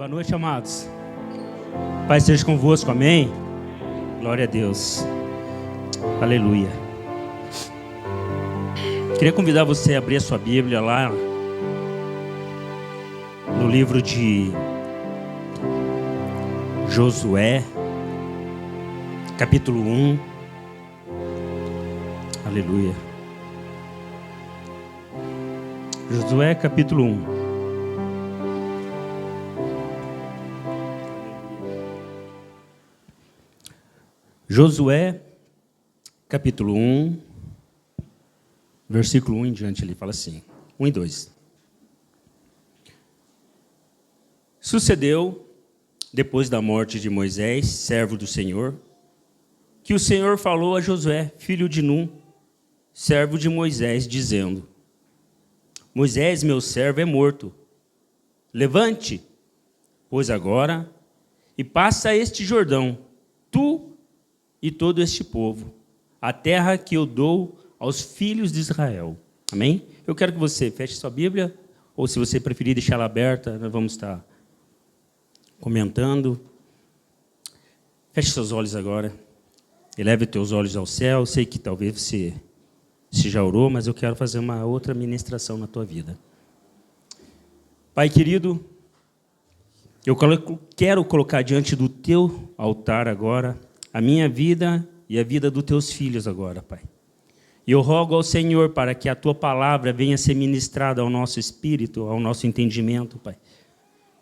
Boa noite, amados. Pai seja convosco, amém? Glória a Deus. Aleluia. Queria convidar você a abrir a sua Bíblia lá no livro de Josué, capítulo 1. Aleluia. Josué, capítulo 1. Josué, capítulo 1, versículo 1 em diante, ele fala assim, 1 e 2. Sucedeu, depois da morte de Moisés, servo do Senhor, que o Senhor falou a Josué, filho de Num, servo de Moisés, dizendo: Moisés, meu servo, é morto. Levante, pois agora, e passa este Jordão, tu e todo este povo, a terra que eu dou aos filhos de Israel. Amém? Eu quero que você feche sua Bíblia, ou se você preferir deixar ela aberta, nós vamos estar comentando. Feche seus olhos agora. Eleve os teus olhos ao céu. Eu sei que talvez você já orou, mas eu quero fazer uma outra ministração na tua vida. Pai querido, eu quero colocar diante do teu altar agora a minha vida e a vida dos teus filhos agora, Pai. E eu rogo ao Senhor para que a tua palavra venha ser ministrada ao nosso espírito, ao nosso entendimento, Pai.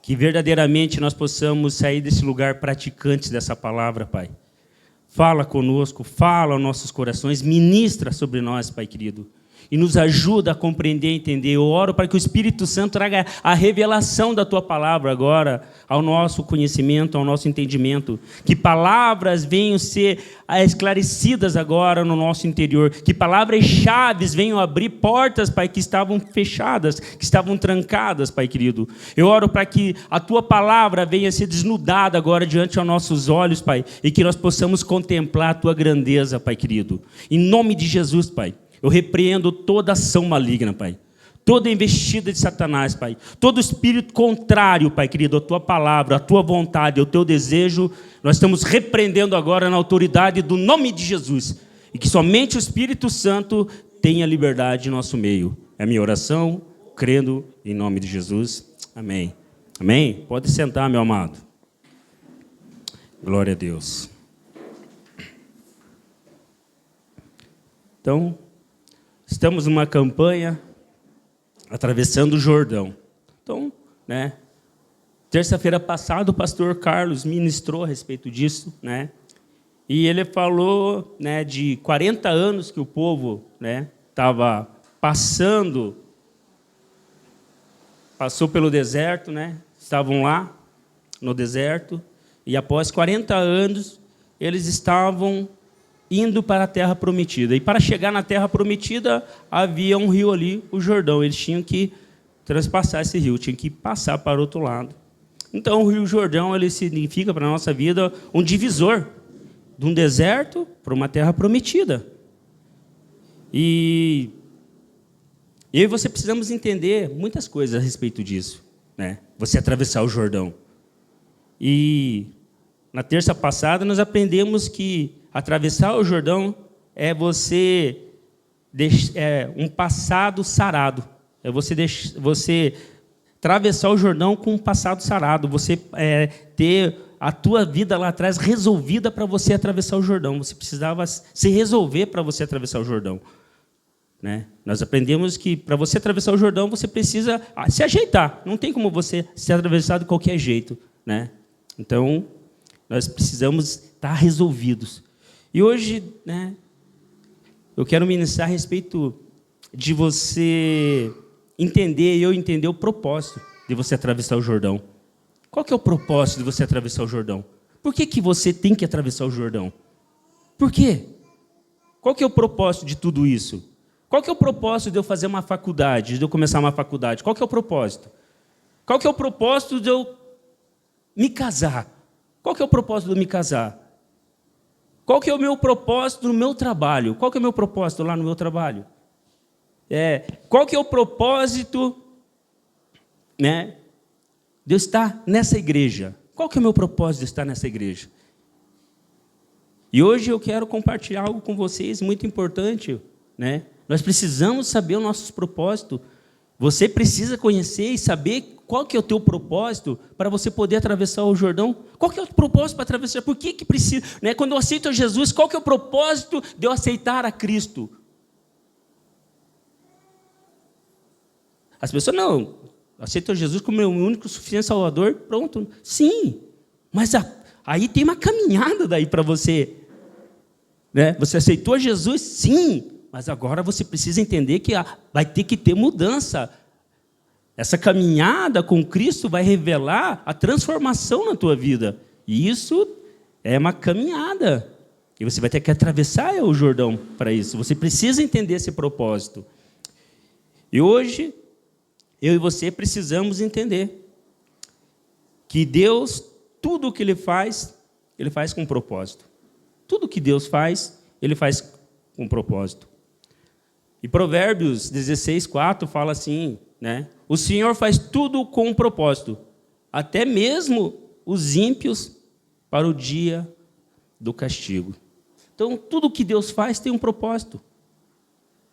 Que verdadeiramente nós possamos sair desse lugar praticantes dessa palavra, Pai. Fala conosco, fala aos nossos corações, ministra sobre nós, Pai querido. E nos ajuda a compreender e entender. Eu oro para que o Espírito Santo traga a revelação da Tua palavra agora ao nosso conhecimento, ao nosso entendimento. Que palavras venham ser esclarecidas agora no nosso interior. Que palavras-chaves venham abrir portas, Pai, que estavam fechadas, que estavam trancadas, Pai querido. Eu oro para que a Tua palavra venha ser desnudada agora diante dos nossos olhos, Pai. E que nós possamos contemplar a Tua grandeza, Pai querido. Em nome de Jesus, Pai. Eu repreendo toda ação maligna, Pai. Toda investida de Satanás, Pai. Todo espírito contrário, Pai querido, à Tua palavra, à Tua vontade, ao Teu desejo, nós estamos repreendendo agora na autoridade do nome de Jesus. E que somente o Espírito Santo tenha liberdade em nosso meio. É a minha oração, crendo em nome de Jesus. Amém. Amém? Pode sentar, meu amado. Glória a Deus. Então, estamos numa campanha atravessando o Jordão. Então, terça-feira passada o pastor Carlos ministrou a respeito disso, e ele falou, de 40 anos que o povo, estava passou pelo deserto, estavam lá no deserto, e após 40 anos eles estavam indo para a terra prometida. E para chegar na terra prometida, havia um rio ali, o Jordão. Eles tinham que transpassar esse rio, tinham que passar para o outro lado. Então, o rio Jordão, ele significa para a nossa vida um divisor de um deserto para uma terra prometida. E eu e você precisamos entender muitas coisas a respeito disso, Você atravessar o Jordão. E na terça passada, nós aprendemos que atravessar o Jordão é um passado sarado. É você atravessar o Jordão com um passado sarado. Você ter a tua vida lá atrás resolvida para você atravessar o Jordão. Você precisava se resolver para você atravessar o Jordão. Nós aprendemos que para você atravessar o Jordão, você precisa se ajeitar. Não tem como você se atravessar de qualquer jeito. Então, nós precisamos estar resolvidos. E hoje, eu quero ministrar a respeito de você entender, e eu entender o propósito de você atravessar o Jordão. Qual que é o propósito de você atravessar o Jordão? Por que você tem que atravessar o Jordão? Por quê? Qual que é o propósito de tudo isso? Qual que é o propósito de eu fazer uma faculdade, de eu começar uma faculdade? Qual que é o propósito? Qual que é o propósito de eu me casar? Qual que é o propósito de eu me casar? Qual que é o meu propósito no meu trabalho? Qual que é o meu propósito lá no meu trabalho? Qual que é o propósito de eu estar nessa igreja? Qual que é o meu propósito de estar nessa igreja? E hoje eu quero compartilhar algo com vocês muito importante, né? Nós precisamos saber o nosso propósito. Você precisa conhecer e saber qual que é o teu propósito para você poder atravessar o Jordão. Qual que é o propósito para atravessar? Por que precisa? Né? Quando eu aceito a Jesus, qual que é o propósito de eu aceitar a Cristo? As pessoas, não, aceitam Jesus como meu único suficiente Salvador, pronto. Sim, mas aí tem uma caminhada daí para você. Né? Você aceitou Jesus? Sim, mas agora você precisa entender que vai ter que ter mudança. Essa caminhada com Cristo vai revelar a transformação na tua vida. E isso é uma caminhada. E você vai ter que atravessar o Jordão para isso. Você precisa entender esse propósito. E hoje, eu e você precisamos entender que Deus, tudo o que Ele faz com propósito. Tudo que Deus faz, Ele faz com propósito. E Provérbios 16:4 fala assim, né? O Senhor faz tudo com um propósito, até mesmo os ímpios para o dia do castigo. Então, tudo que Deus faz tem um propósito.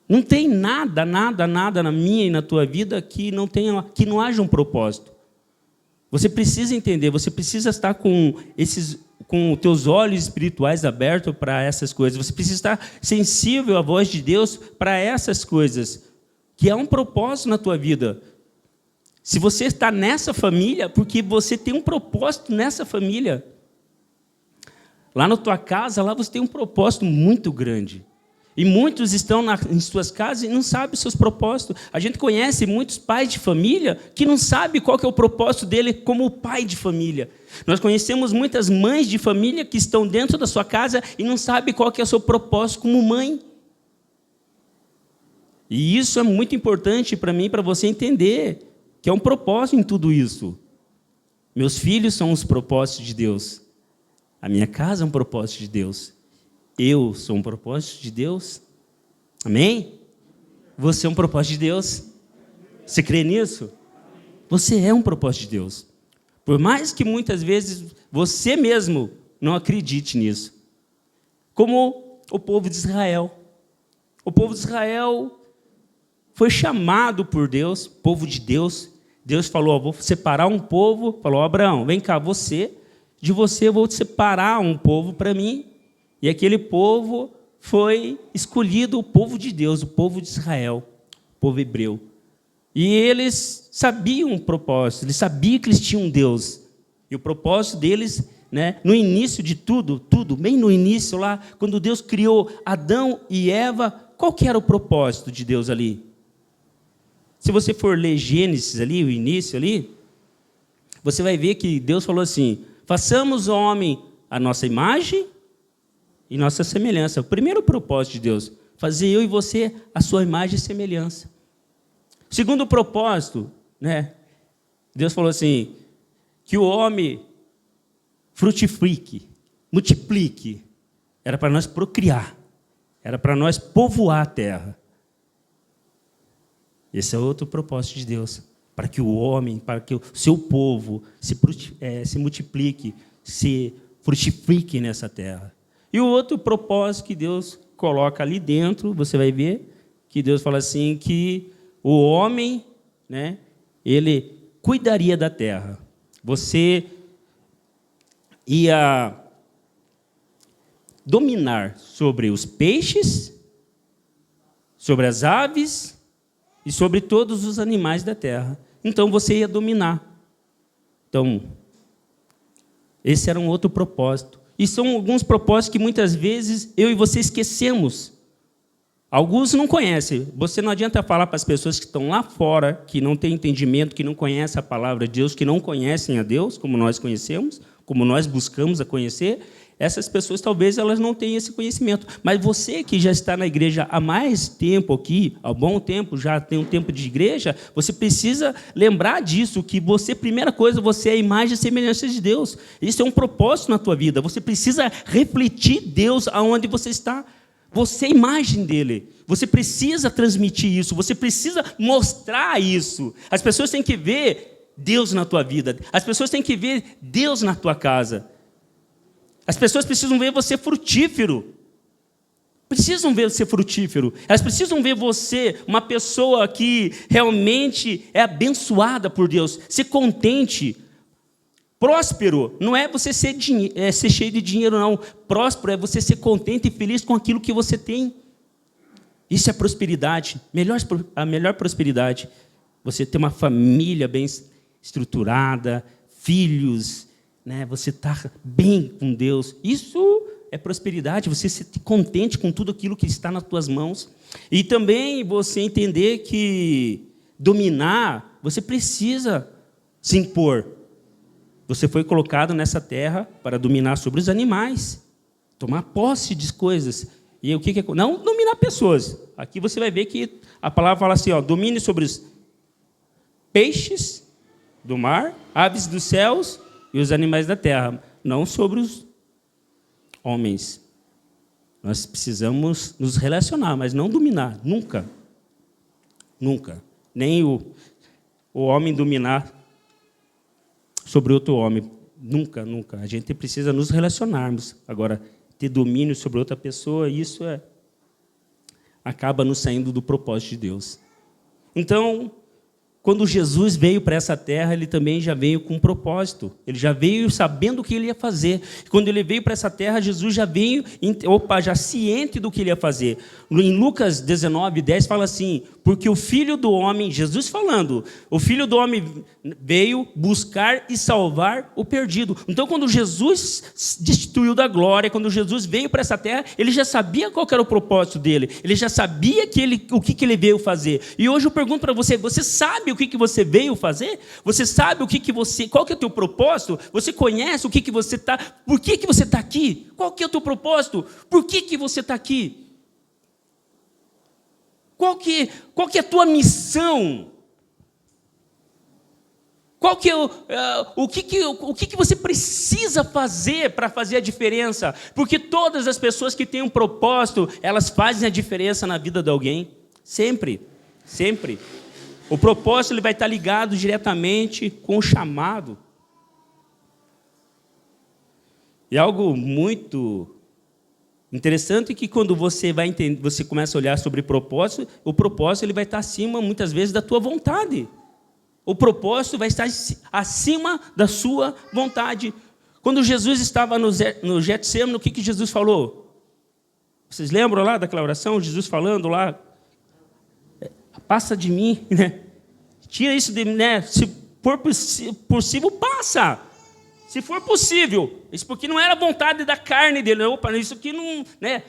Não tem nada na minha e na tua vida que não haja um propósito. Você precisa entender, você precisa estar com os teus olhos espirituais abertos para essas coisas. Você precisa estar sensível à voz de Deus para essas coisas, que é um propósito na tua vida. Se você está nessa família, porque você tem um propósito nessa família. Lá na tua casa, lá você tem um propósito muito grande. E muitos estão em suas casas e não sabem os seus propósitos. A gente conhece muitos pais de família que não sabem qual que é o propósito dele como pai de família. Nós conhecemos muitas mães de família que estão dentro da sua casa e não sabem qual que é o seu propósito como mãe. E isso é muito importante para mim, para você entender que é um propósito em tudo isso. Meus filhos são os propósitos de Deus. A minha casa é um propósito de Deus. Eu sou um propósito de Deus. Amém? Você é um propósito de Deus. Você crê nisso? Você é um propósito de Deus. Por mais que muitas vezes você mesmo não acredite nisso. Como o povo de Israel. O povo de Israel foi chamado por Deus, povo de Deus. Deus falou, vou separar um povo. Falou, Abraão, vem cá, de você eu vou separar um povo para mim. E aquele povo foi escolhido, o povo de Deus, o povo de Israel, o povo hebreu. E eles sabiam o propósito, eles sabiam que eles tinham um Deus. E o propósito deles, né, no início de tudo, bem no início lá, quando Deus criou Adão e Eva, qual que era o propósito de Deus ali? Se você for ler Gênesis ali, o início ali, você vai ver que Deus falou assim, façamos o homem a nossa imagem e nossa semelhança. O primeiro propósito de Deus, fazer eu e você a sua imagem e semelhança. O segundo propósito, né? Deus falou assim, que o homem frutifique, multiplique. Era para nós procriar, era para nós povoar a terra. Esse é outro propósito de Deus, para que o homem, para que o seu povo se multiplique, se frutifique nessa terra. E o outro propósito que Deus coloca ali dentro, você vai ver que Deus fala assim, que o homem, né, ele cuidaria da terra. Você ia dominar sobre os peixes, sobre as aves e sobre todos os animais da terra. Então, você ia dominar. Então, esse era um outro propósito. E são alguns propósitos que muitas vezes eu e você esquecemos. Alguns não conhecem. Você não adianta falar para as pessoas que estão lá fora, que não têm entendimento, que não conhecem a palavra de Deus, que não conhecem a Deus, como nós conhecemos, como nós buscamos a conhecer. Essas pessoas, talvez, elas não tenham esse conhecimento. Mas você que já está na igreja há mais tempo aqui, há bom tempo, já tem um tempo de igreja, você precisa lembrar disso, que você, primeira coisa, você é a imagem e semelhança de Deus. Isso é um propósito na tua vida. Você precisa refletir Deus aonde você está. Você é a imagem dele. Você precisa transmitir isso, você precisa mostrar isso. As pessoas têm que ver Deus na tua vida. As pessoas têm que ver Deus na tua casa. As pessoas precisam ver você frutífero. Precisam ver você frutífero. Elas precisam ver você uma pessoa que realmente é abençoada por Deus. Ser contente. Próspero não é você ser cheio de dinheiro, não. Próspero é você ser contente e feliz com aquilo que você tem. Isso é prosperidade. A melhor prosperidade. Você ter uma família bem estruturada, filhos, né? Você estar bem com Deus. Isso é prosperidade, você ser contente com tudo aquilo que está nas tuas mãos. E também você entender que dominar, você precisa se impor. Você foi colocado nessa terra para dominar sobre os animais, tomar posse de coisas. E o que é? Não dominar pessoas. Aqui você vai ver que a palavra fala assim, ó, domine sobre os peixes do mar, aves dos céus e os animais da terra, não sobre os homens. Nós precisamos nos relacionar, mas não dominar, nunca. Nunca. Nem o homem dominar sobre outro homem. Nunca, nunca. A gente precisa nos relacionarmos. Agora, ter domínio sobre outra pessoa, isso acaba nos saindo do propósito de Deus. Então, quando Jesus veio para essa terra, ele também já veio com um propósito. Ele já veio sabendo o que ele ia fazer. Quando ele veio para essa terra, Jesus já veio, já ciente do que ele ia fazer. Em Lucas 19:10 fala assim, porque o Filho do Homem, Jesus falando, o Filho do Homem veio buscar e salvar o perdido. Então, quando Jesus destituiu da glória, quando Jesus veio para essa terra, ele já sabia qual era o propósito dele. Ele já sabia o que ele veio fazer. E hoje eu pergunto para você, você sabe o que você veio fazer? Você sabe qual que é o teu propósito? Você conhece o que você está... Por que você está aqui? Qual que é o teu propósito? Por que você está aqui? Qual que é a tua missão? O que você precisa fazer para fazer a diferença? Porque todas as pessoas que têm um propósito, elas fazem a diferença na vida de alguém. Sempre, sempre. O propósito ele vai estar ligado diretamente com o chamado. E algo muito interessante é que quando você vai entender, você começa a olhar sobre propósito, o propósito ele vai estar acima, muitas vezes, da tua vontade. O propósito vai estar acima da sua vontade. Quando Jesus estava no Getsemane, o que Jesus falou? Vocês lembram lá daquela oração? Jesus falando lá, passa de mim, né? Tira isso de mim, né? Se for possível, passa. Se for possível. Isso porque não era a vontade da carne dele. Opa, isso aqui não... Né?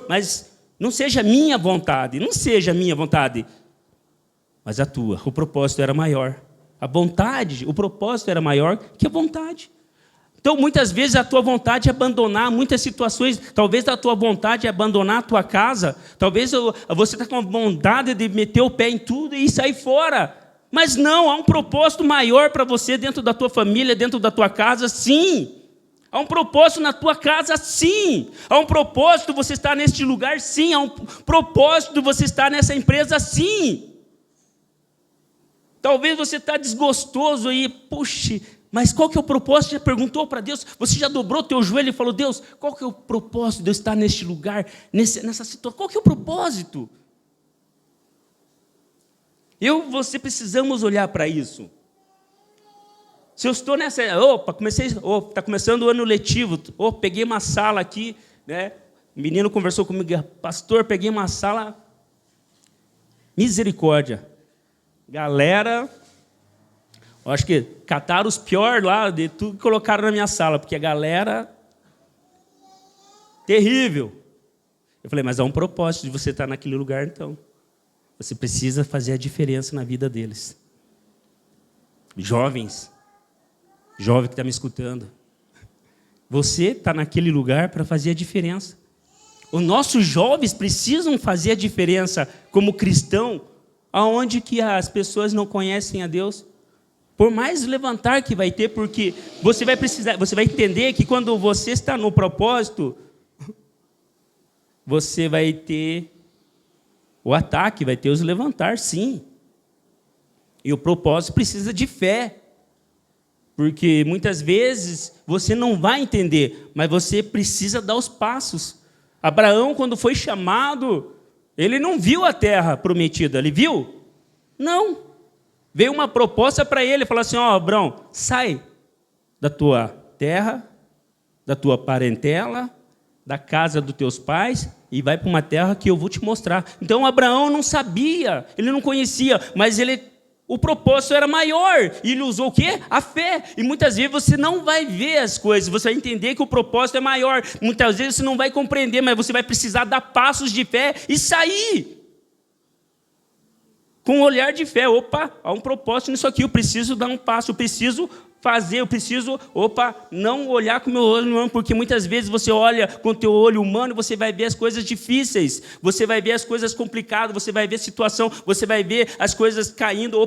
Mas não seja a minha vontade. Não seja a minha vontade. Mas a tua. O propósito era maior. A vontade, o propósito era maior que a vontade. Então, muitas vezes, a tua vontade é abandonar muitas situações. Talvez a tua vontade é abandonar a tua casa. Talvez você está com a vontade de meter o pé em tudo e sair fora. Mas não, há um propósito maior para você dentro da tua família, dentro da tua casa, sim. Há um propósito na tua casa, sim. Há um propósito de você estar neste lugar, sim. Há um propósito de você estar nessa empresa, sim. Talvez você está desgostoso aí, puxa, mas qual que é o propósito? Já perguntou para Deus? Você já dobrou teu joelho e falou, Deus, qual que é o propósito de eu estar neste lugar, nessa situação? Qual que é o propósito? Você precisamos olhar para isso. Se eu estou nessa... está começando o ano letivo. Peguei uma sala aqui, né? O menino conversou comigo, pastor, peguei uma sala... Misericórdia. Galera, eu acho que cataram os piores lá de tudo que colocaram na minha sala, porque a galera... Terrível. Eu falei, mas há um propósito de você estar naquele lugar, então. Você precisa fazer a diferença na vida deles. Jovens, jovem que está me escutando, você está naquele lugar para fazer a diferença. Os nossos jovens precisam fazer a diferença como cristão, aonde que as pessoas não conhecem a Deus. Por mais levantar que vai ter, porque você vai entender que quando você está no propósito, você vai ter o ataque, vai ter os levantar, sim. E o propósito precisa de fé. Porque muitas vezes você não vai entender, mas você precisa dar os passos. Abraão, quando foi chamado, ele não viu a terra prometida, ele viu? Não. Veio uma proposta para ele, falou assim, Abraão, sai da tua terra, da tua parentela, da casa dos teus pais, e vai para uma terra que eu vou te mostrar. Então, Abraão não sabia, ele não conhecia, mas o propósito era maior, e ele usou o quê? A fé. E muitas vezes você não vai ver as coisas, você vai entender que o propósito é maior. Muitas vezes você não vai compreender, mas você vai precisar dar passos de fé e sair. Com um olhar de fé, há um propósito nisso aqui, eu preciso dar um passo, eu preciso fazer, eu preciso, não olhar com o meu olho humano, porque muitas vezes você olha com o teu olho humano, você vai ver as coisas difíceis, você vai ver as coisas complicadas, você vai ver a situação, você vai ver as coisas caindo,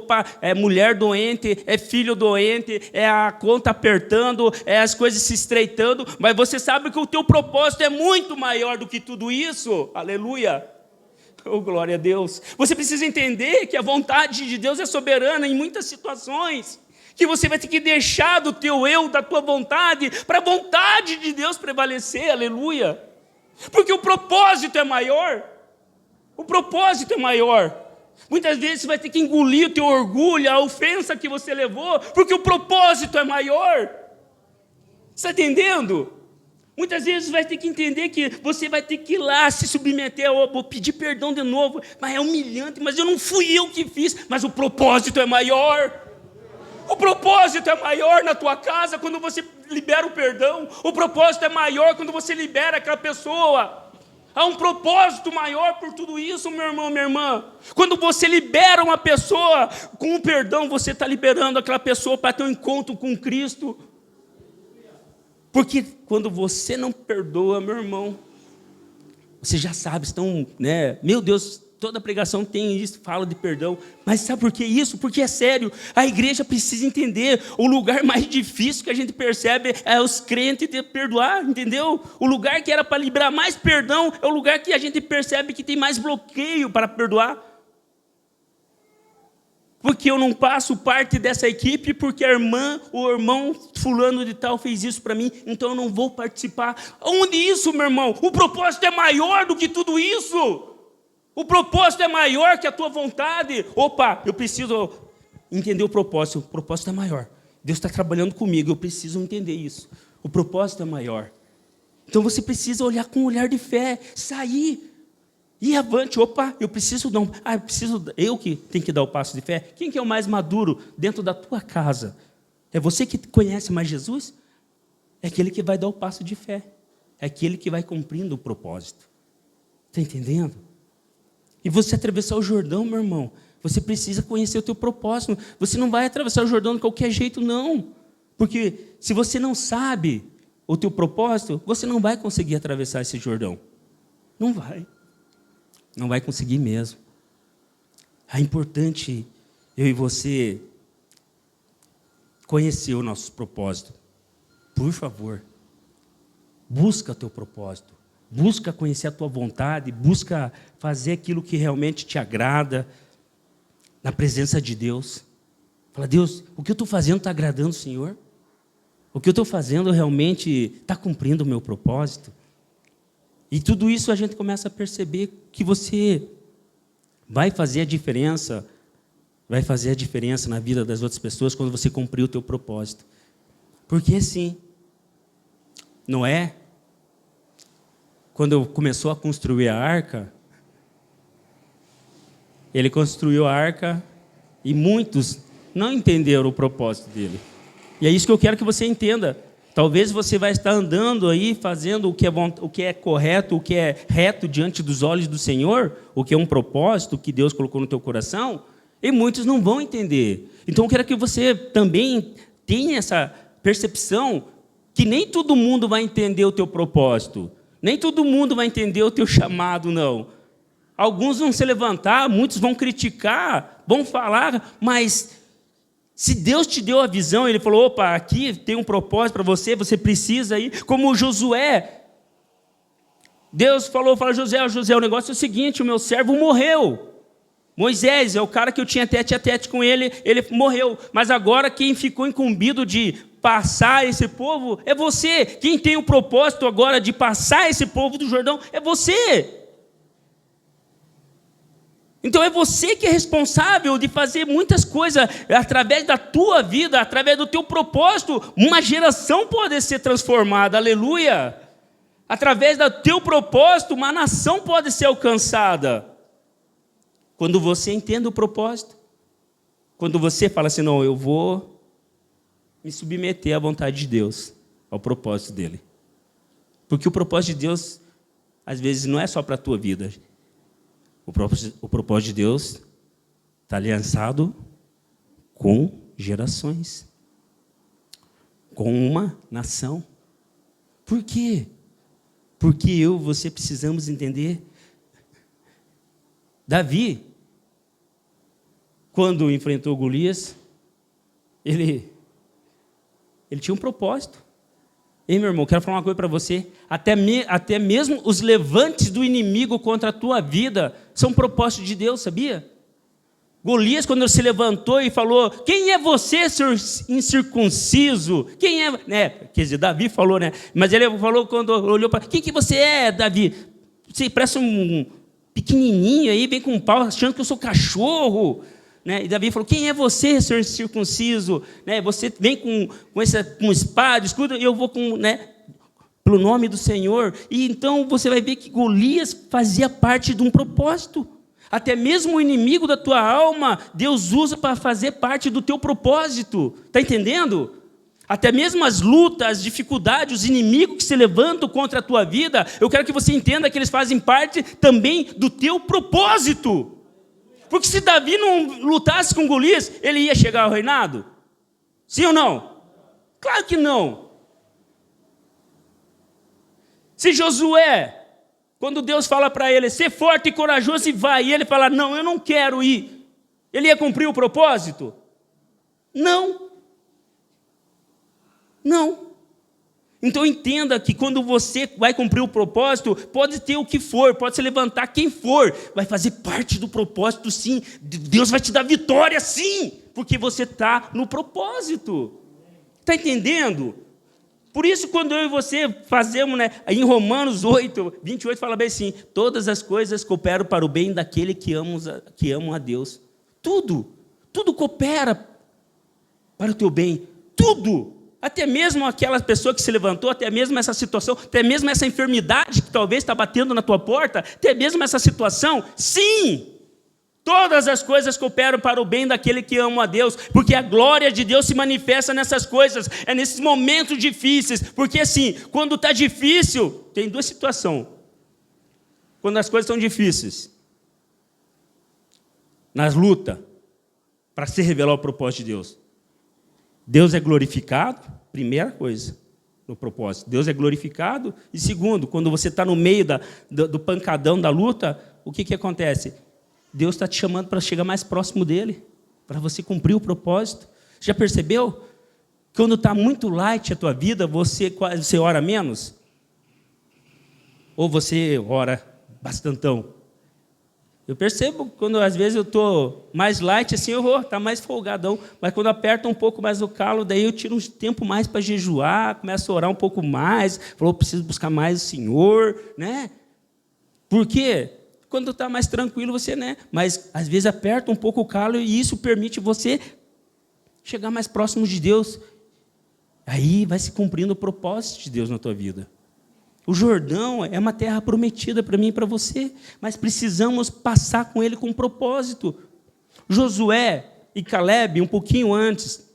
é mulher doente, é filho doente, é a conta apertando, é as coisas se estreitando, mas você sabe que o teu propósito é muito maior do que tudo isso, aleluia. Oh, glória a Deus. Você precisa entender que a vontade de Deus é soberana em muitas situações, que você vai ter que deixar do teu eu, da tua vontade, para a vontade de Deus prevalecer, aleluia. Porque o propósito é maior. O propósito é maior. Muitas vezes você vai ter que engolir o teu orgulho, a ofensa que você levou, porque o propósito é maior. Está entendendo? Muitas vezes você vai ter que entender que você vai ter que ir lá se submeter, vou pedir perdão de novo, mas é humilhante, mas eu não fui eu que fiz, mas o propósito é maior. O propósito é maior na tua casa quando você libera o perdão, o propósito é maior quando você libera aquela pessoa. Há um propósito maior por tudo isso, meu irmão, minha irmã. Quando você libera uma pessoa com o perdão, você está liberando aquela pessoa para ter um encontro com Cristo. Porque quando você não perdoa, meu irmão, você já sabe, estão, meu Deus, toda pregação tem isso, fala de perdão. Mas sabe por que isso? Porque é sério, a igreja precisa entender, o lugar mais difícil que a gente percebe é os crentes de perdoar, entendeu? O lugar que era para liberar mais perdão, é o lugar que a gente percebe que tem mais bloqueio para perdoar. Porque eu não faço parte dessa equipe, porque o irmão fulano de tal fez isso para mim, então eu não vou participar. Onde isso, meu irmão? O propósito é maior do que tudo isso. O propósito é maior que a tua vontade. Eu preciso entender o propósito é maior. Deus está trabalhando comigo, eu preciso entender isso. O propósito é maior. Então você precisa olhar com um olhar de fé, sair. E avante, eu preciso dar eu que tenho que dar o passo de fé. Quem que é o mais maduro dentro da tua casa? É você que conhece mais Jesus? É aquele que vai dar o passo de fé. É aquele que vai cumprindo o propósito. Está entendendo? E você atravessar o Jordão, meu irmão, você precisa conhecer o teu propósito. Você não vai atravessar o Jordão de qualquer jeito, não. Porque se você não sabe o teu propósito, você não vai conseguir atravessar esse Jordão. Não vai. Não vai conseguir mesmo. É importante eu e você conhecer o nosso propósito. Por favor, busca o teu propósito. Busca conhecer a tua vontade. Busca fazer aquilo que realmente te agrada na presença de Deus. Fala, Deus, o que eu estou fazendo está agradando o Senhor? O que eu estou fazendo realmente está cumprindo o meu propósito? E tudo isso a gente começa a perceber que você vai fazer a diferença na vida das outras pessoas quando você cumprir o teu propósito. Porque assim, Noé, quando começou a construir a arca, ele construiu a arca e muitos não entenderam o propósito dele. E é isso que eu quero que você entenda. Talvez você vai estar andando aí, fazendo o que é correto, o que é reto diante dos olhos do Senhor, o que é um propósito que Deus colocou no teu coração, e muitos não vão entender. Então eu quero que você também tenha essa percepção que nem todo mundo vai entender o teu propósito, nem todo mundo vai entender o teu chamado, não. Alguns vão se levantar, muitos vão criticar, vão falar, mas se Deus te deu a visão, Ele falou, aqui tem um propósito para você, você precisa ir. Como Josué, Deus falou, José, o negócio é o seguinte, o meu servo morreu. Moisés é o cara que eu tinha tete a tete com ele, ele morreu. Mas agora quem ficou incumbido de passar esse povo é você. Quem tem o propósito agora de passar esse povo do Jordão é você. Então é você que é responsável de fazer muitas coisas através da tua vida, através do teu propósito. Uma geração pode ser transformada, aleluia. Através do teu propósito, uma nação pode ser alcançada. Quando você entende o propósito, quando você fala assim, não, eu vou me submeter à vontade de Deus, ao propósito dele. Porque o propósito de Deus, às vezes, não é só para a tua vida. O propósito de Deus está aliançado com gerações, com uma nação. Por quê? Porque eu e você precisamos entender. Davi, quando enfrentou Golias, ele tinha um propósito. Ei, meu irmão, quero falar uma coisa para você. Até mesmo os levantes do inimigo contra a tua vida são propósitos de Deus, sabia? Golias, quando ele se levantou e falou, quem é você, senhor incircunciso? Quem é? Quer dizer, Davi falou, né? Mas ele falou quando olhou para... Quem que você é, Davi? Você parece um pequenininho aí, vem com um pau achando que eu sou cachorro. E Davi falou, quem é você, senhor incircunciso? Você vem com espada, escudo, e eu vou pelo nome do Senhor. E então você vai ver que Golias fazia parte de um propósito. Até mesmo o inimigo da tua alma, Deus usa para fazer parte do teu propósito. Está entendendo? Até mesmo as lutas, as dificuldades, os inimigos que se levantam contra a tua vida, eu quero que você entenda que eles fazem parte também do teu propósito. Porque se Davi não lutasse com Golias, ele ia chegar ao reinado? Sim ou não? Claro que não. Se Josué, quando Deus fala para ele, ser forte e corajoso e vai, e ele fala, não, eu não quero ir, ele ia cumprir o propósito? Não. Não. Então entenda que quando você vai cumprir o propósito, pode ter o que for, pode se levantar quem for, vai fazer parte do propósito sim, Deus vai te dar vitória sim, porque você está no propósito. Está entendendo? Por isso quando eu e você fazemos, em Romanos 8, 28 fala bem assim, todas as coisas cooperam para o bem daquele que amam a Deus. Tudo coopera para o teu bem, tudo. Até mesmo aquela pessoa que se levantou, até mesmo essa situação, até mesmo essa enfermidade que talvez está batendo na tua porta, até mesmo essa situação, sim, todas as coisas cooperam para o bem daquele que ama a Deus, porque a glória de Deus se manifesta nessas coisas, é nesses momentos difíceis, porque assim, quando está difícil, tem duas situações, quando as coisas estão difíceis, nas lutas, para se revelar o propósito de Deus. Deus é glorificado, primeira coisa, no propósito. Deus é glorificado. E segundo, quando você está no meio do pancadão da luta, o que acontece? Deus está te chamando para chegar mais próximo dele, para você cumprir o propósito. Já percebeu? Quando está muito light a tua vida, você ora menos? Ou você ora bastantão? Eu percebo quando às vezes eu estou mais light, assim eu vou estar mais folgadão. Mas quando aperta um pouco mais o calo, daí eu tiro um tempo mais para jejuar, começo a orar um pouco mais, falou, preciso buscar mais o Senhor, Por quê? Quando está mais tranquilo, você, Mas às vezes aperta um pouco o calo e isso permite você chegar mais próximo de Deus. Aí vai se cumprindo o propósito de Deus na tua vida. O Jordão é uma terra prometida para mim e para você, mas precisamos passar com ele com propósito. Josué e Caleb, um pouquinho antes,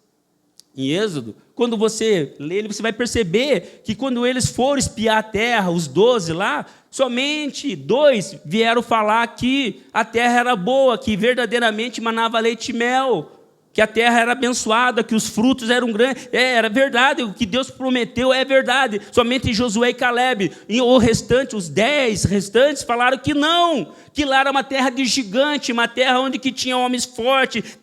em Êxodo, quando você lê ele, você vai perceber que quando eles foram espiar a terra, os 12 lá, somente 2 vieram falar que a terra era boa, que verdadeiramente manava leite e mel, que a terra era abençoada, que os frutos eram grandes. Era verdade, o que Deus prometeu é verdade. Somente Josué e Caleb, e o restante, os 10 restantes, falaram que não, que lá era uma terra de gigante, uma terra onde que tinha homens fortes,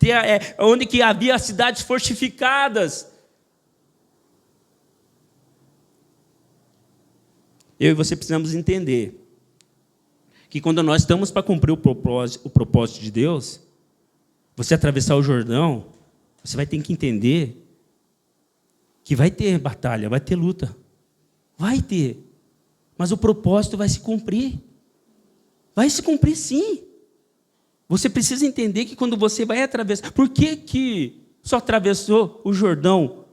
onde que havia cidades fortificadas. Eu e você precisamos entender que quando nós estamos para cumprir o propósito de Deus, você atravessar o Jordão, você vai ter que entender que vai ter batalha, vai ter luta. Vai ter. Mas o propósito vai se cumprir. Vai se cumprir sim. Você precisa entender que quando você vai atravessar... Por que só atravessou o Jordão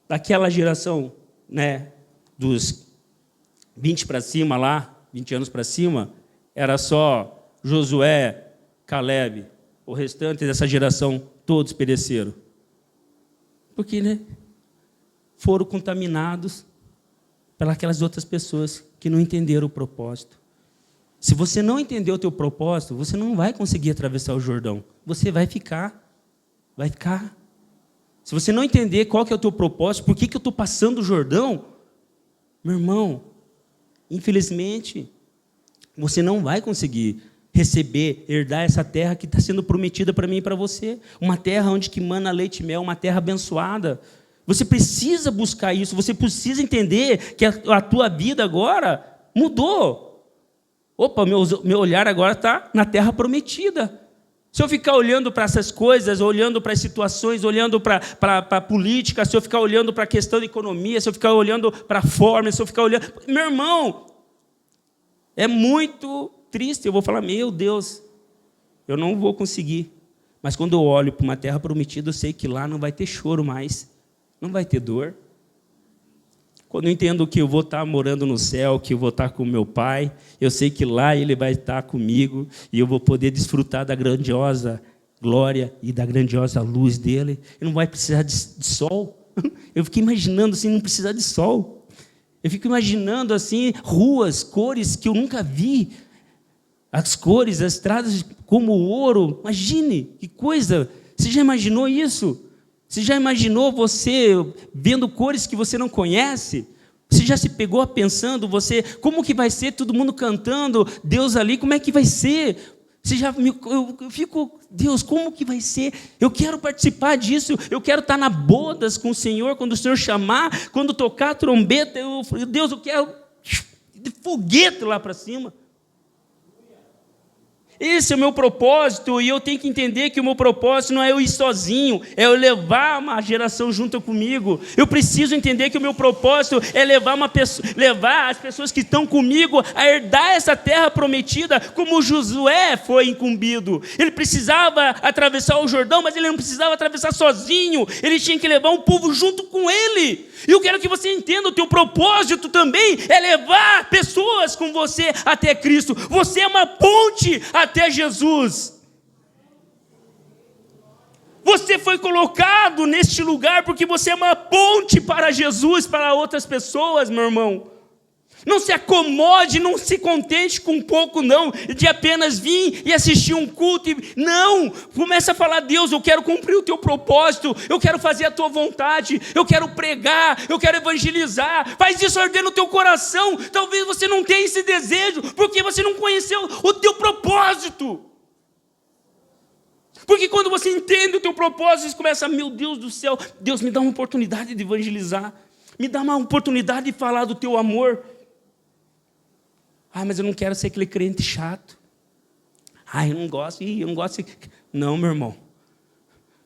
daquela geração, né, dos 20 para cima lá, 20 anos para cima, era só Josué, Caleb, o restante dessa geração, todos pereceram. Porque, né, foram contaminados pelas outras pessoas que não entenderam o propósito. Se você não entender o teu propósito, você não vai conseguir atravessar o Jordão. Você vai ficar. Vai ficar. Se você não entender qual que é o teu propósito, por que eu estou passando o Jordão, meu irmão, infelizmente, você não vai conseguir receber, herdar essa terra que está sendo prometida para mim e para você. Uma terra onde que mana leite e mel, uma terra abençoada. Você precisa buscar isso, você precisa entender que a tua vida agora mudou. Opa, meu olhar agora está na terra prometida. Se eu ficar olhando para essas coisas, olhando para as situações, olhando para a política, se eu ficar olhando para a questão da economia, se eu ficar olhando para a forma, se eu ficar olhando... Meu irmão, é muito triste. Eu vou falar, meu Deus, eu não vou conseguir. Mas quando eu olho para uma terra prometida, eu sei que lá não vai ter choro mais, não vai ter dor. Quando eu entendo que eu vou estar morando no céu, que eu vou estar com meu Pai, eu sei que lá Ele vai estar comigo e eu vou poder desfrutar da grandiosa glória e da grandiosa luz dEle. Eu não vai precisar de sol. Eu fiquei imaginando assim, não precisar de sol. Eu fico imaginando assim, ruas, cores que eu nunca vi. As cores, as estradas como ouro. Imagine, que coisa. Você já imaginou isso? Você já imaginou você vendo cores que você não conhece? Você já se pegou pensando, como que vai ser todo mundo cantando, Deus ali, como é que vai ser? Eu fico, Deus, como que vai ser? Eu quero participar disso, eu quero estar na bodas com o Senhor, quando o Senhor chamar, quando tocar a trombeta, Deus, eu quero de foguete lá para cima. Esse é o meu propósito, e eu tenho que entender que o meu propósito não é eu ir sozinho, é eu levar uma geração junto comigo. Eu preciso entender que o meu propósito é levar as pessoas que estão comigo a herdar essa terra prometida, como Josué foi incumbido. Ele precisava atravessar o Jordão, mas ele não precisava atravessar sozinho, ele tinha que levar um povo junto com ele. E eu quero que você entenda, o teu propósito também é levar pessoas com você até Cristo. Você é uma ponte até Jesus. Você foi colocado neste lugar porque você é uma ponte para Jesus, para outras pessoas, meu irmão. Não se acomode, não se contente com pouco, não, de apenas vir e assistir um culto. Não, começa a falar, Deus, eu quero cumprir o teu propósito, eu quero fazer a tua vontade, eu quero pregar, eu quero evangelizar. Faz isso arder no teu coração. Talvez você não tenha esse desejo, porque você não conheceu o teu propósito. Porque quando você entende o teu propósito, você começa, meu Deus do céu, Deus, me dá uma oportunidade de evangelizar, me dá uma oportunidade de falar do teu amor. Mas eu não quero ser aquele crente chato. Eu não gosto. Não, meu irmão.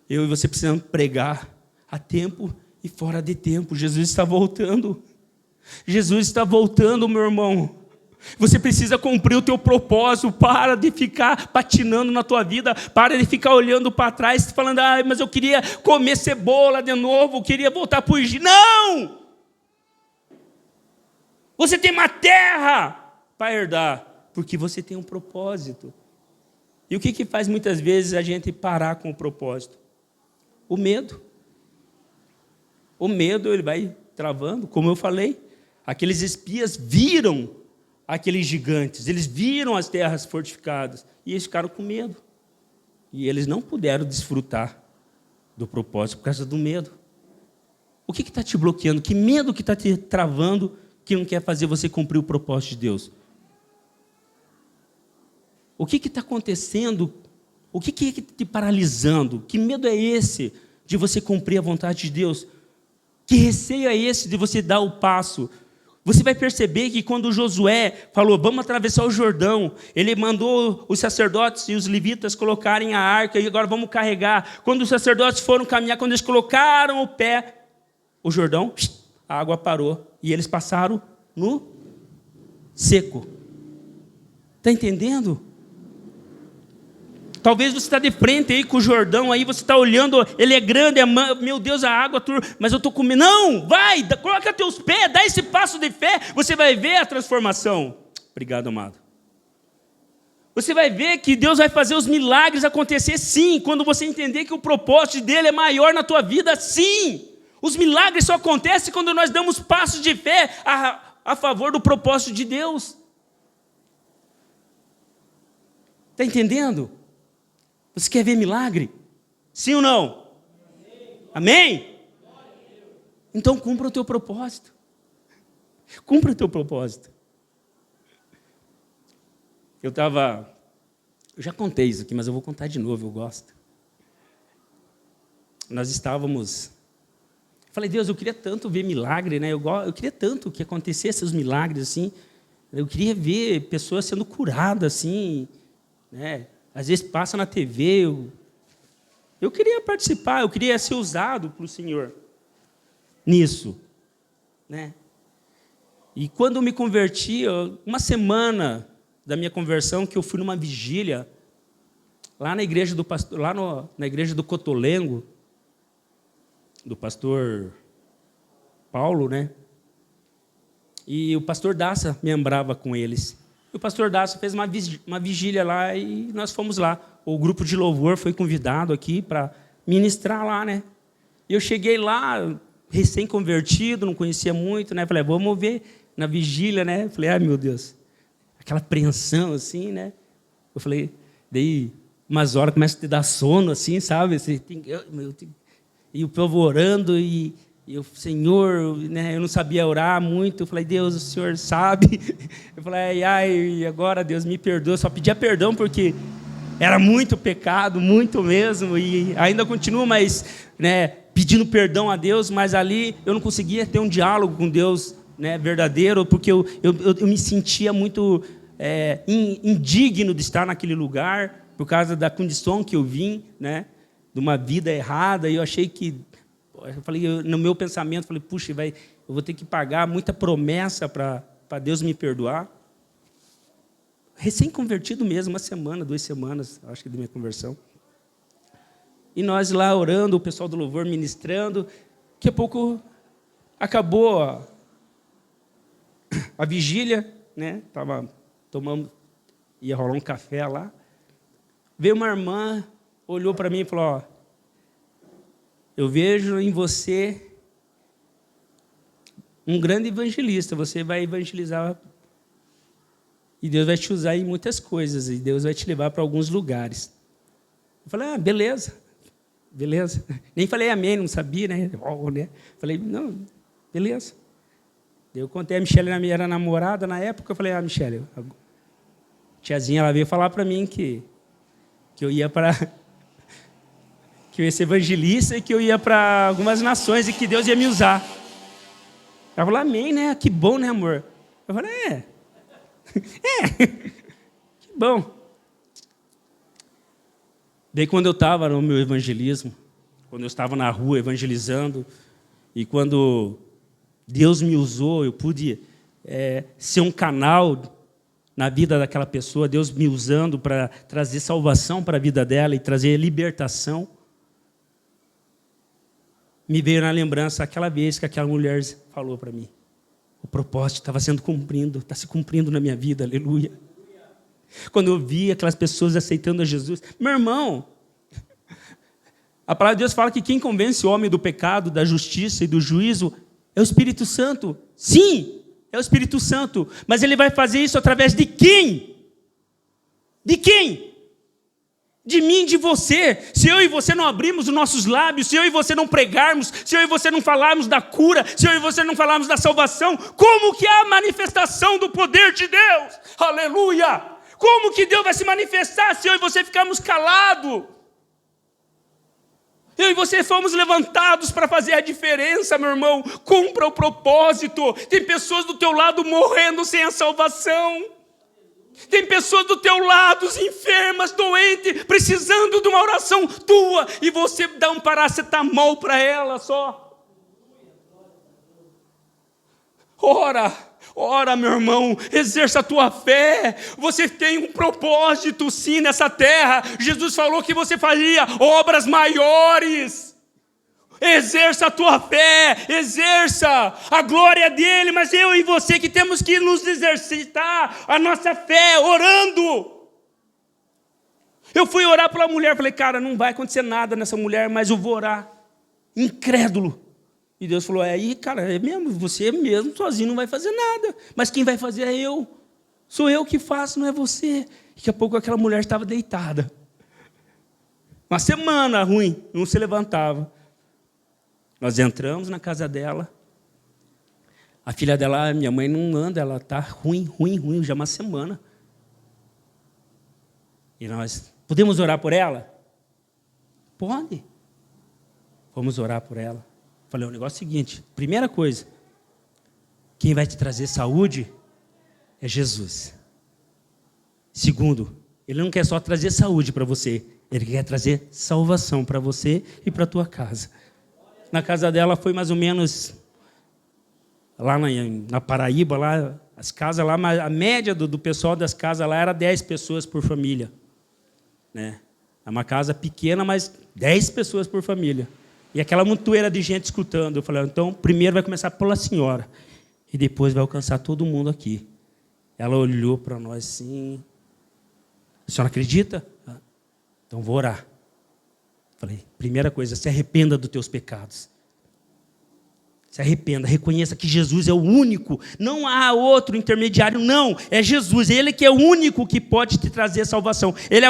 Eu e você precisamos pregar a tempo e fora de tempo. Jesus está voltando. Jesus está voltando, meu irmão. Você precisa cumprir o teu propósito. Para de ficar patinando na tua vida. Para de ficar olhando para trás, falando, mas eu queria comer cebola de novo, eu queria voltar para o Egito. Não! Você tem uma terra para herdar, porque você tem um propósito. E o que faz muitas vezes a gente parar com o propósito? O medo. O medo, ele vai travando, como eu falei. Aqueles espias viram aqueles gigantes, eles viram as terras fortificadas, e eles ficaram com medo. E eles não puderam desfrutar do propósito por causa do medo. O que está te bloqueando? Que medo que está te travando, que não quer fazer você cumprir o propósito de Deus? O que está acontecendo? O que está te paralisando? Que medo é esse de você cumprir a vontade de Deus? Que receio é esse de você dar o passo? Você vai perceber que quando Josué falou, vamos atravessar o Jordão, ele mandou os sacerdotes e os levitas colocarem a arca, e agora vamos carregar. Quando os sacerdotes foram caminhar, quando eles colocaram o pé, o Jordão, a água parou. E eles passaram no seco. Está entendendo? Talvez você está de frente aí com o Jordão, aí você está olhando, ele é grande, meu Deus, a água, mas eu estou com medo. Não, vai, coloca teus pés, dá esse passo de fé, você vai ver a transformação. Obrigado, amado. Você vai ver que Deus vai fazer os milagres acontecer, sim, quando você entender que o propósito dele é maior na tua vida, sim. Os milagres só acontecem quando nós damos passos de fé a favor do propósito de Deus. Está entendendo? Você quer ver milagre? Sim ou não? Amém? Então cumpra o teu propósito. Cumpra o teu propósito. Eu já contei isso aqui, mas eu vou contar de novo, eu gosto. Nós estávamos... Falei, Deus, eu queria tanto ver milagre, né? Eu queria tanto que acontecesse os milagres, assim. Eu queria ver pessoas sendo curadas, assim, né? Às vezes passa na TV, eu queria participar, eu queria ser usado pelo Senhor nisso, né? E quando eu me converti, uma semana da minha conversão, que eu fui numa vigília lá na igreja do pastor, na igreja do Cotolengo, do pastor Paulo, né? E o pastor Daça me lembrava com eles. E o pastor Daça fez uma vigília lá e nós fomos lá. O grupo de louvor foi convidado aqui para ministrar lá, né? E eu cheguei lá, recém-convertido, não conhecia muito, né? Falei, vamos ver na vigília, né? Falei, ai meu Deus, aquela apreensão assim, né? Eu falei, daí umas horas começa a te dar sono, assim, sabe? E o povo orando e o Senhor, né, eu não sabia orar muito. Eu falei, Deus, o Senhor sabe. Eu falei, ai, agora, Deus, me perdoa. Eu só pedia perdão porque era muito pecado, muito mesmo. E ainda continuo, mas, né, pedindo perdão a Deus. Mas ali eu não conseguia ter um diálogo com Deus, né, verdadeiro, porque eu me sentia muito indigno de estar naquele lugar, por causa da condição que eu vim, né, de uma vida errada. E eu achei que... Eu falei, no meu pensamento, falei, puxa, eu vou ter que pagar muita promessa para Deus me perdoar. Recém-convertido mesmo, uma semana, 2 semanas, acho que, da minha conversão. E nós lá orando, o pessoal do louvor ministrando. Daqui a pouco acabou a vigília, né? Ia rolar um café lá. Veio uma irmã, olhou para mim e falou, ó, eu vejo em você um grande evangelista. Você vai evangelizar e Deus vai te usar em muitas coisas e Deus vai te levar para alguns lugares. Eu falei, beleza. Nem falei amém, não sabia, né? Falei, não, beleza. Eu contei, a Michele era namorada na época. Eu falei, Michele, a tiazinha ela veio falar para mim que eu ia que eu ia ser evangelista e que eu ia para algumas nações e que Deus ia me usar. Ela falou, amém, né? Que bom, né, amor? Eu falei, que bom. Daí, quando eu estava no meu evangelismo, quando eu estava na rua evangelizando, e quando Deus me usou, eu pude ser um canal na vida daquela pessoa, Deus me usando para trazer salvação para a vida dela e trazer libertação. Me veio na lembrança aquela vez que aquela mulher falou para mim. O propósito estava sendo cumprido, está se cumprindo na minha vida, aleluia. Quando eu vi aquelas pessoas aceitando a Jesus, meu irmão, a palavra de Deus fala que quem convence o homem do pecado, da justiça e do juízo é o Espírito Santo. Sim, é o Espírito Santo, mas ele vai fazer isso através de quem? De quem? De mim, de você. Se eu e você não abrirmos os nossos lábios, se eu e você não pregarmos, se eu e você não falarmos da cura, se eu e você não falarmos da salvação, como que é a manifestação do poder de Deus? Aleluia! Como que Deus vai se manifestar se eu e você ficarmos calados? Eu e você fomos levantados para fazer a diferença, meu irmão. Cumpra o propósito. Tem pessoas do teu lado morrendo sem a salvação. Tem pessoas do teu lado, enfermas, doentes, precisando de uma oração tua, e você dá um paracetamol para ela só. Ora, meu irmão, exerça a tua fé. Você tem um propósito, sim, nessa terra. Jesus falou que você faria obras maiores. Exerça a tua fé, exerça a glória dele, mas eu e você que temos que nos exercitar a nossa fé orando. Eu fui orar pela mulher, falei, cara, não vai acontecer nada nessa mulher, mas eu vou orar, incrédulo. E Deus falou, aí, cara, é mesmo, você mesmo sozinho não vai fazer nada, mas quem vai fazer é eu. Sou eu que faço, não é você. Daqui a pouco aquela mulher estava deitada. Uma semana ruim, não se levantava. Nós entramos na casa dela. A filha dela, minha mãe não anda, ela está ruim, já uma semana. E nós, podemos orar por ela? Pode. Vamos orar por ela. Falei, o negócio é o seguinte, primeira coisa, quem vai te trazer saúde é Jesus. Segundo, ele não quer só trazer saúde para você, ele quer trazer salvação para você e para a tua casa. Na casa dela foi mais ou menos, lá na Paraíba, lá, as casas lá, a média do pessoal das casas lá era 10 pessoas por família. Né? É uma casa pequena, mas 10 pessoas por família. E aquela montoeira de gente escutando. Eu falei, então, primeiro vai começar pela senhora, e depois vai alcançar todo mundo aqui. Ela olhou para nós assim, a senhora acredita? Então vou orar. Falei, primeira coisa, se arrependa dos teus pecados. Se arrependa, reconheça que Jesus é o único, não há outro intermediário, não, é Jesus, ele que é o único que pode te trazer salvação. Ele é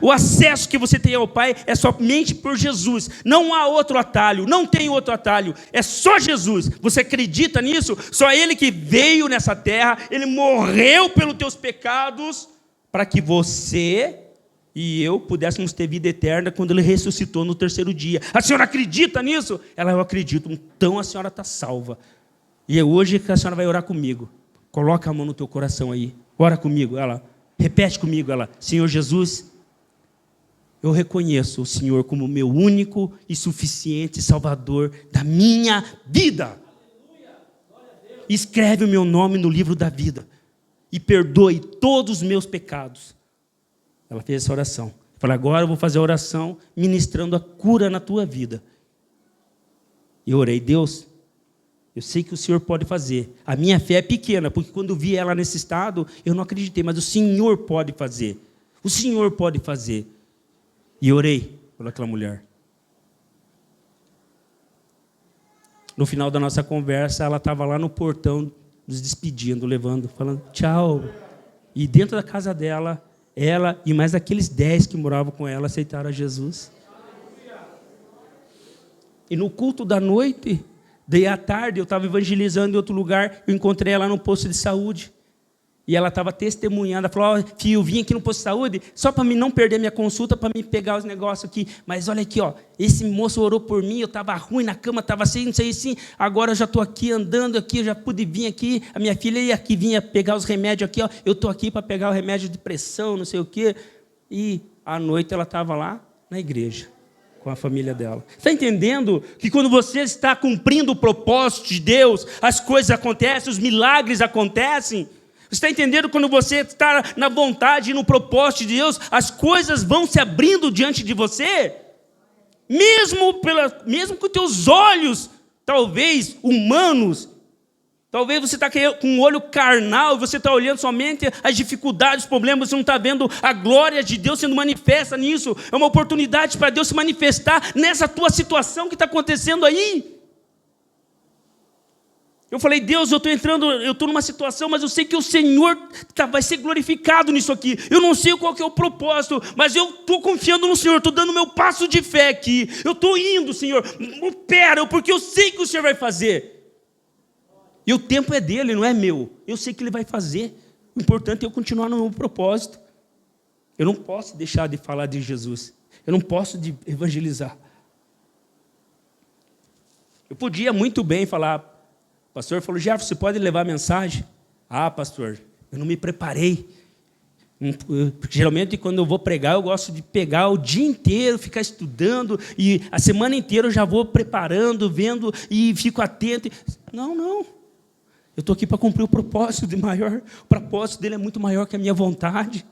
o acesso que você tem ao Pai é somente por Jesus. Não há outro atalho, não tem outro atalho, é só Jesus. Você acredita nisso? Só ele que veio nessa terra, ele morreu pelos teus pecados, para que você e eu pudéssemos ter vida eterna quando ele ressuscitou no terceiro dia. A senhora acredita nisso? Ela, eu acredito. Então a senhora está salva. E é hoje que a senhora vai orar comigo. Coloca a mão no teu coração aí. Ora comigo. Ela, repete comigo. Ela, Senhor Jesus, eu reconheço o Senhor como meu único e suficiente Salvador da minha vida. Escreve o meu nome no livro da vida e perdoe todos os meus pecados. Ela fez essa oração. Eu falei, agora eu vou fazer a oração ministrando a cura na tua vida. E eu orei, Deus, eu sei que o Senhor pode fazer. A minha fé é pequena, porque quando eu vi ela nesse estado, eu não acreditei, mas o Senhor pode fazer. O Senhor pode fazer. E orei por aquela mulher. No final da nossa conversa, ela estava lá no portão, nos despedindo, levando, falando tchau. E dentro da casa dela, ela e mais aqueles 10 que moravam com ela aceitaram a Jesus. E no culto da noite, daí à tarde, eu estava evangelizando em outro lugar, eu encontrei ela no posto de saúde. E ela estava testemunhando, ela falou, filho, eu vim aqui no posto de saúde só para não perder minha consulta, para me pegar os negócios aqui. Mas olha aqui, ó, esse moço orou por mim, eu estava ruim na cama, estava assim, não sei assim, agora eu já estou aqui andando aqui, eu já pude vir aqui, a minha filha ia aqui, vinha pegar os remédios aqui, ó, eu estou aqui para pegar o remédio de pressão, não sei o quê. E à noite ela estava lá na igreja, com a família dela. Está entendendo que quando você está cumprindo o propósito de Deus, as coisas acontecem, os milagres acontecem? Você está entendendo? Quando você está na vontade e no propósito de Deus, as coisas vão se abrindo diante de você, mesmo com os teus olhos, talvez humanos, talvez você está com um olho carnal, você está olhando somente as dificuldades, os problemas, você não está vendo a glória de Deus sendo manifesta nisso. É uma oportunidade para Deus se manifestar nessa tua situação que está acontecendo aí. Eu falei, Deus, eu estou numa situação, mas eu sei que o Senhor vai ser glorificado nisso aqui. Eu não sei qual que é o propósito, mas eu estou confiando no Senhor, estou dando meu passo de fé aqui. Eu estou indo, Senhor, opera, porque eu sei que o Senhor vai fazer. E o tempo é dele, não é meu. Eu sei que ele vai fazer. O importante é eu continuar no meu propósito. Eu não posso deixar de falar de Jesus. Eu não posso de evangelizar. Eu podia muito bem falar, o pastor falou, Jefferson, você pode levar a mensagem? Ah, pastor, eu não me preparei. Porque geralmente quando eu vou pregar, eu gosto de pegar o dia inteiro, ficar estudando, e a semana inteira eu já vou preparando, vendo, e fico atento. Não. Eu estou aqui para cumprir o propósito de maior. O propósito dele é muito maior que a minha vontade.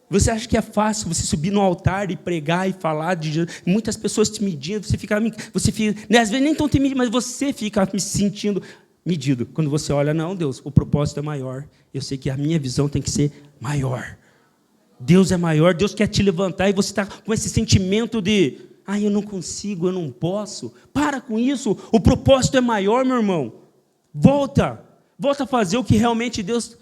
Você acha que é fácil você subir no altar e pregar e falar de Jesus? Muitas pessoas te medindo, você fica né, às vezes nem estão te medindo, mas você fica me sentindo medido. Quando você olha, não, Deus, o propósito é maior. Eu sei que a minha visão tem que ser maior. Deus é maior, Deus quer te levantar e você está com esse sentimento de, eu não consigo, eu não posso. Para com isso, o propósito é maior, meu irmão. Volta a fazer o que realmente Deus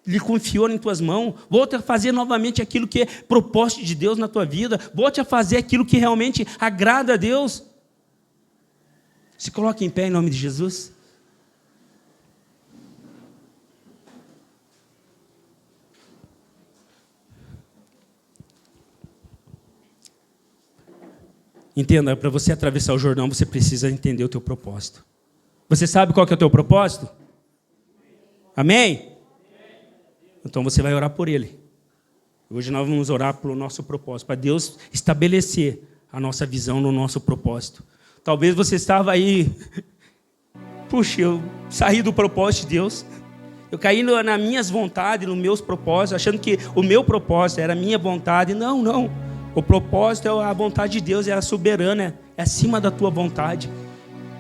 lhe confiou em tuas mãos. Volta a fazer novamente aquilo que é propósito de Deus na tua vida. Volte a fazer aquilo que realmente agrada a Deus. Se coloque em pé em nome de Jesus. Entenda, para você atravessar o Jordão, você precisa entender o teu propósito. Você sabe qual que é o teu propósito? Amém? Então você vai orar por ele. Hoje nós vamos orar pelo nosso propósito, para Deus estabelecer a nossa visão no nosso propósito. Talvez você estava aí, puxa, eu saí do propósito de Deus, eu caí nas minhas vontades, nos meus propósitos, achando que o meu propósito era a minha vontade. Não. O propósito é a vontade de Deus, é a soberana, é acima da tua vontade.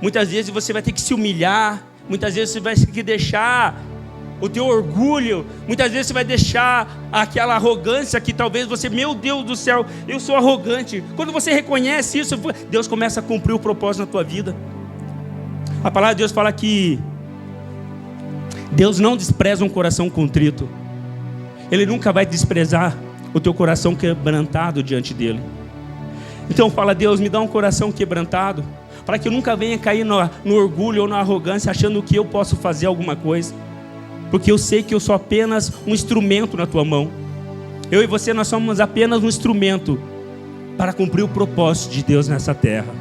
Muitas vezes você vai ter que se humilhar, muitas vezes você vai ter que deixar o teu orgulho, muitas vezes você vai deixar aquela arrogância que talvez você, meu Deus do céu, eu sou arrogante. Quando você reconhece isso, Deus começa a cumprir o propósito na tua vida. A palavra de Deus fala que Deus não despreza um coração contrito. Ele nunca vai desprezar o teu coração quebrantado diante dele. Então fala, Deus, me dá um coração quebrantado, para que eu nunca venha cair no orgulho ou na arrogância, achando que eu posso fazer alguma coisa, porque eu sei que eu sou apenas um instrumento na tua mão. Eu e você, nós somos apenas um instrumento para cumprir o propósito de Deus nessa terra.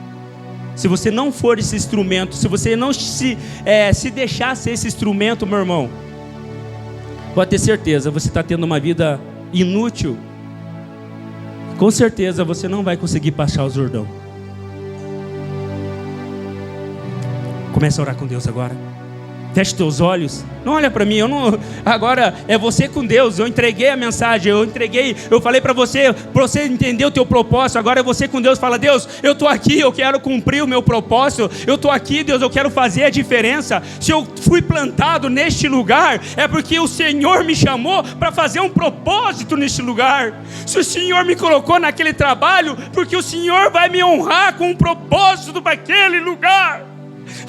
Se você não for esse instrumento, se você não se deixar ser esse instrumento, meu irmão, pode ter certeza, você está tendo uma vida inútil. Com certeza você não vai conseguir passar o Jordão. Comece a orar com Deus agora. Feche teus olhos. Não olha para mim, agora é você com Deus. Eu entreguei a mensagem, eu falei para você entender o teu propósito. Agora é você com Deus. Fala, Deus, eu estou aqui, eu quero cumprir o meu propósito. Eu estou aqui, Deus, eu quero fazer a diferença. Se eu fui plantado neste lugar, é porque o Senhor me chamou para fazer um propósito neste lugar. Se o Senhor me colocou naquele trabalho, porque o Senhor vai me honrar com um propósito daquele lugar.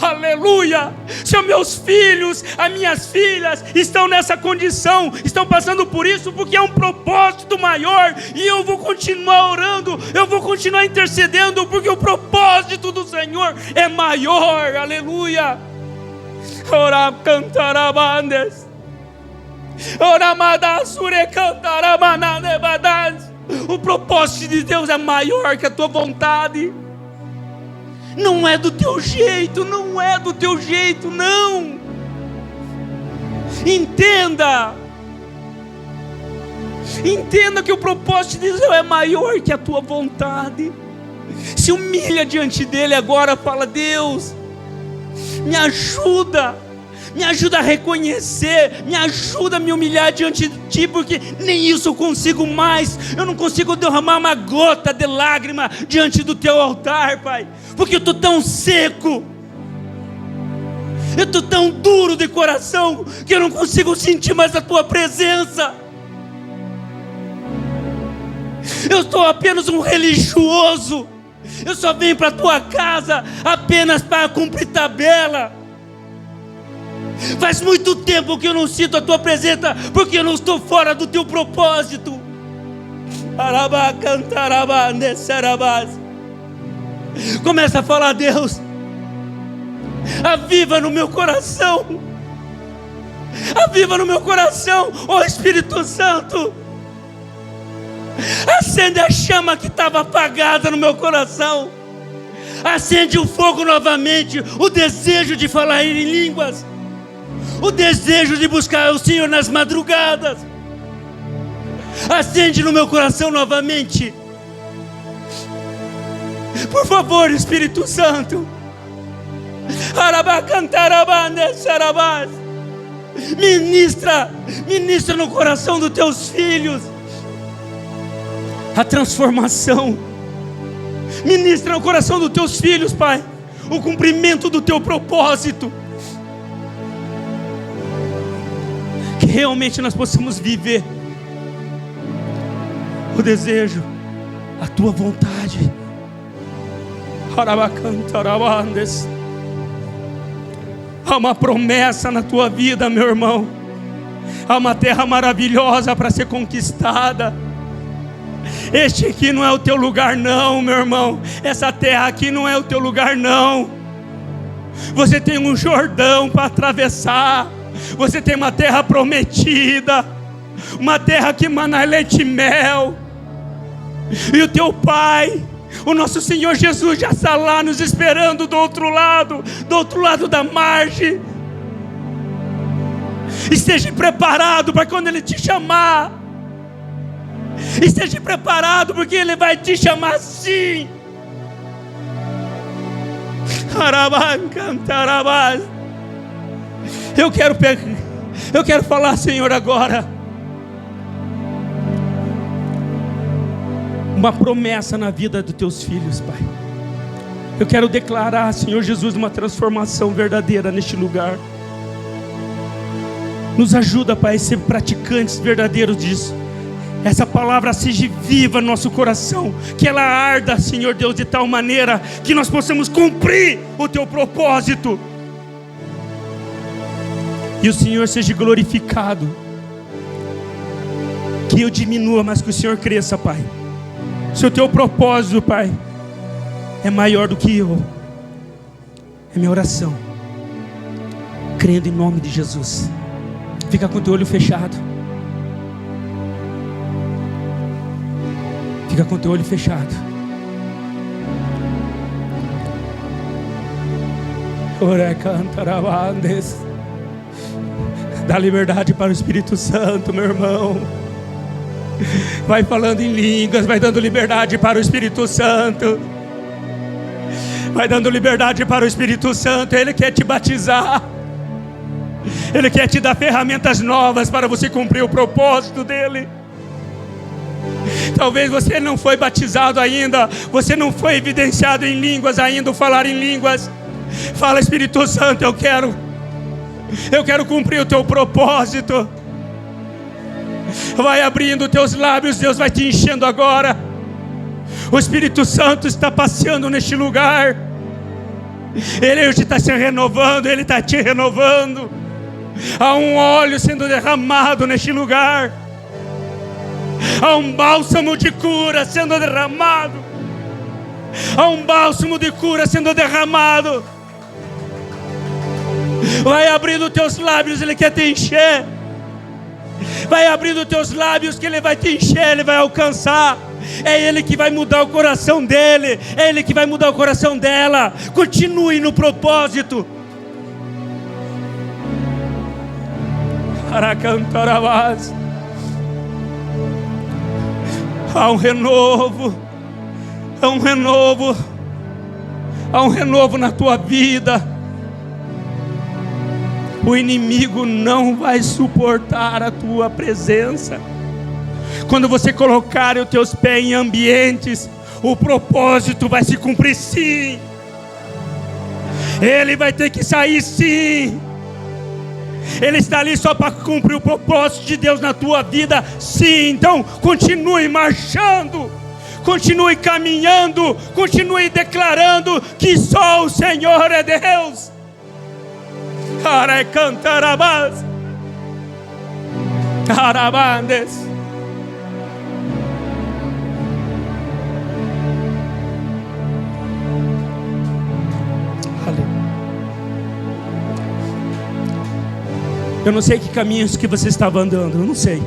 Aleluia! Se os meus filhos, as minhas filhas estão nessa condição, estão passando por isso, porque é um propósito maior, e eu vou continuar orando, eu vou continuar intercedendo, porque o propósito do Senhor é maior. Aleluia! Ora cantarabandes, ora madasure cantarabananebadans. O propósito de Deus é maior que a tua vontade. Não é do teu jeito, não. Entenda que o propósito de Deus é maior que a tua vontade. Se humilha diante dele agora, fala, Deus, me ajuda a reconhecer, me ajuda a me humilhar diante de ti, porque nem isso eu consigo mais. Eu não consigo derramar uma gota de lágrima diante do teu altar, Pai, porque eu estou tão seco, eu estou tão duro de coração, que eu não consigo sentir mais a tua presença. Eu sou apenas um religioso, eu só venho para a tua casa apenas para cumprir tabela. Faz muito tempo que eu não sinto a tua presença, porque eu não estou fora do teu propósito. Começa a falar, Deus, aviva no meu coração, ó Espírito Santo. Acende a chama que estava apagada no meu coração. Acende o fogo novamente, o desejo de falar em línguas, o desejo de buscar o Senhor nas madrugadas. Acende no meu coração novamente. Por favor, Espírito Santo, Ministra no coração dos teus filhos a transformação. Ministra no coração dos teus filhos, Pai, o cumprimento do teu propósito. Que realmente nós possamos viver o desejo, a tua vontade. Há uma promessa na tua vida, meu irmão. Há uma terra maravilhosa para ser conquistada. Este aqui não é o teu lugar não, meu irmão. Essa terra aqui não é o teu lugar não. Você tem um Jordão para atravessar. Você tem uma terra prometida, uma terra que mana leite e mel. E o teu Pai, o nosso Senhor Jesus, já está lá nos esperando do outro lado da margem. Esteja preparado para quando Ele te chamar. Esteja preparado, porque Ele vai te chamar sim. Eu quero falar, Senhor, agora uma promessa na vida dos teus filhos, Pai. Eu quero declarar, Senhor Jesus, uma transformação verdadeira neste lugar. Nos ajuda, Pai, a ser praticantes verdadeiros disso. Essa palavra seja viva no nosso coração, que ela arda, Senhor Deus, de tal maneira que nós possamos cumprir o teu propósito. E o Senhor seja glorificado. Que eu diminua, mas que o Senhor cresça, Pai. Se o teu propósito, Pai, é maior do que eu, é minha oração, crendo em nome de Jesus. Fica com o teu olho fechado. Fica com o teu olho fechado. Dá liberdade para o Espírito Santo, meu irmão. Vai falando em línguas, vai dando liberdade para o Espírito Santo. Vai dando liberdade para o Espírito Santo. Ele quer te batizar. Ele quer te dar ferramentas novas para você cumprir o propósito dele. Talvez você não foi batizado ainda, você não foi evidenciado em línguas ainda, falar em línguas. Fala, Espírito Santo, eu quero cumprir o teu propósito. Vai abrindo teus lábios, Deus vai te enchendo agora. O Espírito Santo está passeando neste lugar. Ele hoje está se renovando, Ele está te renovando. Há um óleo sendo derramado neste lugar. Há um bálsamo de cura sendo derramado. Há um bálsamo de cura sendo derramado. Vai abrindo teus lábios, Ele quer te encher. Vai abrindo teus lábios que Ele vai te encher, Ele vai alcançar. É Ele que vai mudar o coração dele. É Ele que vai mudar o coração dela. Continue no propósito. Aracantarabás. Há um renovo. Há um renovo. Há um renovo na tua vida. O inimigo não vai suportar a tua presença. Quando você colocar os teus pés em ambientes, o propósito vai se cumprir sim. Ele vai ter que sair sim. Ele está ali só para cumprir o propósito de Deus na tua vida, sim. Então continue marchando, continue caminhando, continue declarando que só o Senhor é Deus. Aracantarabás, Arabandes. Eu não sei que caminhos que você estava andando, eu não sei.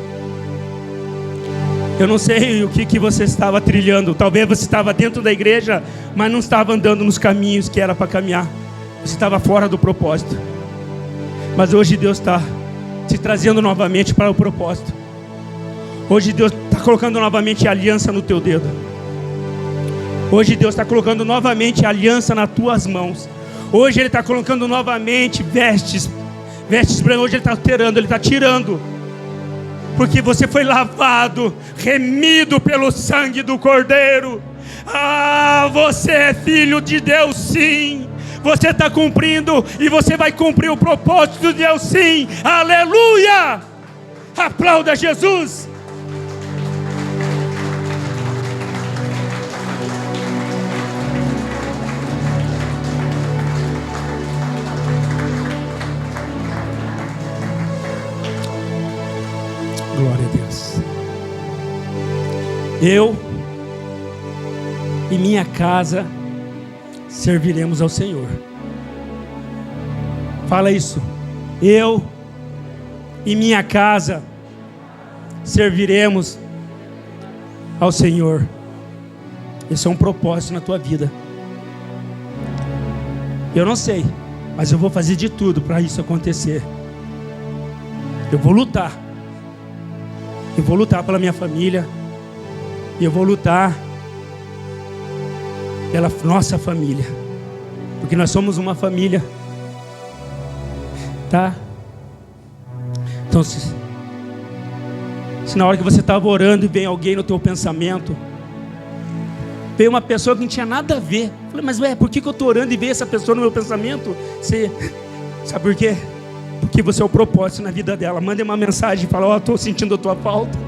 Eu não sei o que você estava trilhando. Talvez você estava dentro da igreja, mas não estava andando nos caminhos que era para caminhar. Você estava fora do propósito. Mas hoje Deus está te trazendo novamente para o propósito. Hoje Deus está colocando novamente a aliança no teu dedo. Hoje Deus está colocando novamente a aliança nas tuas mãos. Hoje Ele está colocando novamente vestes brancas. Hoje Ele está alterando, Ele está tirando. Porque você foi lavado, remido pelo sangue do Cordeiro. Você é filho de Deus, sim. Você está cumprindo e você vai cumprir o propósito de Deus, sim. Aleluia! Aplauda Jesus. Glória a Deus. Eu e minha casa serviremos ao Senhor. Fala isso. Eu e minha casa serviremos ao Senhor. Esse é um propósito na tua vida. Eu não sei, mas eu vou fazer de tudo para isso acontecer. Eu vou lutar. Eu vou lutar pela minha família. E eu vou lutar pela nossa família. Porque nós somos uma família. Tá? Então, se na hora que você estava orando e vem alguém no teu pensamento, veio uma pessoa que não tinha nada a ver. Eu falei, mas por que eu estou orando e veio essa pessoa no meu pensamento? Sabe por quê? Porque você é o propósito na vida dela. Mande uma mensagem e fala, estou sentindo a tua falta.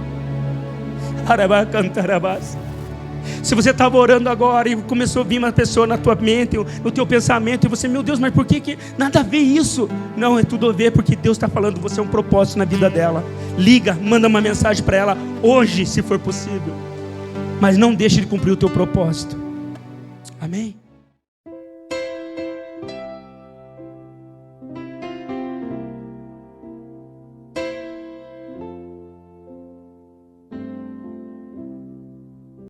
Se você estava orando agora e começou a vir uma pessoa na tua mente, no teu pensamento, e você, meu Deus, mas por que nada a ver isso? Não, é tudo a ver, porque Deus está falando, você é um propósito na vida dela. Liga, manda uma mensagem para ela hoje, se for possível. Mas não deixe de cumprir o teu propósito. Amém?